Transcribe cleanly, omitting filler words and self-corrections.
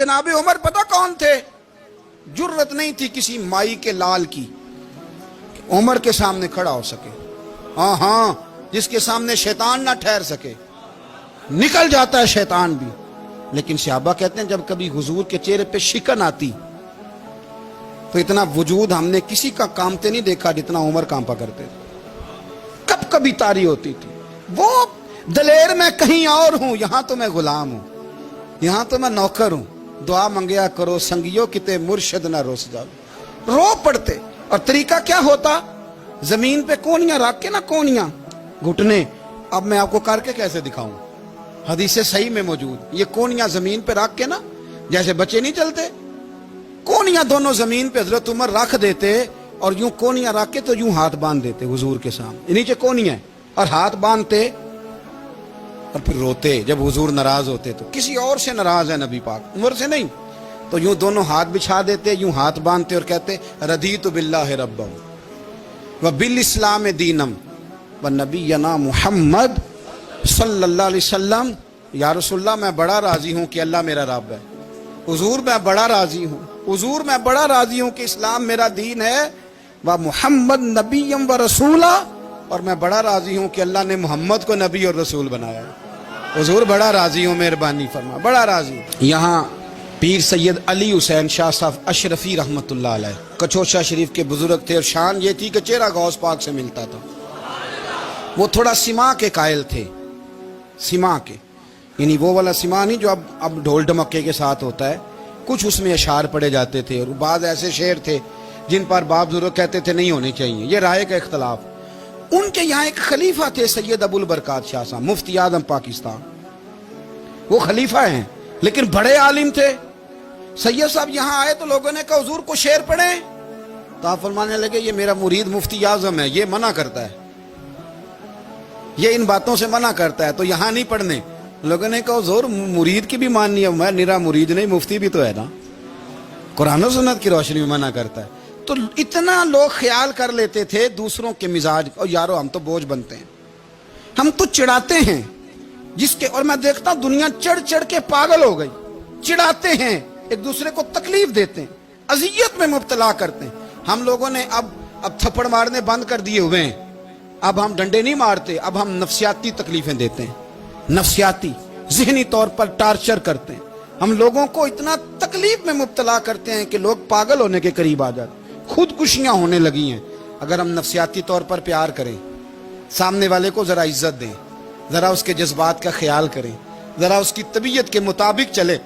जनाब उमर पता कौन थे? जुर्रत नहीं थी किसी माई के लाल की उमर के सामने खड़ा हो सके। हाँ हाँ, जिसके सामने शैतान ना ठहर सके, निकल जाता है शैतान भी। लेकिन सहाबा कहते हैं जब कभी हुजूर के चेहरे पे शिकन आती तो इतना वजूद हमने किसी का कांपते नहीं देखा जितना उमर कांपा करते थे। कब कभी तारी होती थी। वो दलेर मैं कहीं और हूं, यहां तो मैं गुलाम हूं, यहां तो मैं नौकर हूं। दुआ मंगया करो संगियो किते मुर्शद ना रोस जाओ। रो पड़ते। और तरीका क्या होता? जमीन पे कोनियां रख के ना, कोनियां घुटने, अब मैं आपको करके कैसे दिखाऊं, हदीस सही में मौजूद। ये कोनियां जमीन पे रख के ना, जैसे बच्चे नहीं चलते, कोनियां दोनों जमीन पे हजरत उमर रख देते और यूं कोनियां रख के तो यूं हाथ बांध देते हुजूर के सामने, नीचे कोनियां और हाथ बांधते और फिर रोते। जब हुजूर नाराज होते तो किसी और से नाराज है नबी पाक, उमर से नहीं, तो यूं दोनों हाथ बिछा देते, यूं हाथ बांधते और कहते रदीतु बिल्लाहि रब्बन व बिल इस्लाम दीनम व नबीना मुहम्मद सल्लल्लाहु अलैहि वसल्लम। या रसूलल्लाह, मैं बड़ा राजी हूं कि अल्लाह मेरा रब है। हुजूर मैं बड़ा राजी हूं, हुजूर मैं बड़ा राजी हूं कि इस्लाम मेरा दीन है। व मुहम्मद नबीयम व रसूला, और मैं बड़ा राजी हूं कि अल्लाह ने मोहम्मद को नबी और रसूल बनाया है। हुजूर बड़ा राजी हूं, मेहरबानी फरमा, बड़ा राजी। यहाँ पीर सैयद अली हुसैन शाह साहब अशरफी रहमतुल्लाह अलैह कचौशा शरीफ के बुजुर्ग थे और शान ये थी कि चेहरा गौस पाक से मिलता था। वो थोड़ा सिमा के कायल थे, सिमा के, यानी वो वाला सिमा नहीं जो अब ढोल ढमक्के के साथ होता है, कुछ उसमें अशार पड़े जाते थे और बाद ऐसे शेर थे जिन पर बाप बुजुर्ग कहते थे नहीं होने चाहिए, ये राय का इख्तलाफ। उनके यहाँ एक खलीफा थे सैयद अबुल बरकात शाह साहब, मुफ्ती आजम पाकिस्तान। वो खलीफा हैं लेकिन बड़े आलिम थे। सैयद साहब यहाँ आए तो लोगों ने कहा हुजूर को शेर पढ़े, तो आप फरमाने लगे ये मेरा मुरीद मुफ्ती आजम है, ये मना करता है, ये इन बातों से मना करता है, तो यहाँ नहीं पढ़ने। लोगों ने कहा हुजूर मुरीद की भी माननी है, मैं निरा मुरीद नहीं, मुफ्ती भी तो है ना, कुरान और सुन्नत की रोशनी में मना करता है। तो इतना लोग ख्याल कर लेते थे दूसरों के मिजाज, और यारो हम तो बोझ बनते हैं, हम तो चिढ़ाते हैं जिसके, और मैं देखता दुनिया चढ़ चढ़ के पागल हो गई, चिढ़ाते हैं, एक दूसरे को तकलीफ देते हैं, अजियत में मुब्तला करते हैं। हम लोगों ने अब थप्पड़ मारने बंद कर दिए हुए हैं, अब हम डंडे नहीं मारते, अब हम नफ्सियाती तकलीफें देते हैं, नफ्सियाती ज़हनी तौर पर टार्चर करते हैं। हम लोगों को इतना तकलीफ में मुब्तला करते हैं कि लोग पागल होने के करीब आ जाते, खुदकुशियां होने लगी हैं। अगर हम नफ्सियाती तौर पर प्यार करें, सामने वाले को जरा इज्जत दें, जरा उसके जज्बात का ख्याल करें, जरा उसकी तबीयत के मुताबिक चले,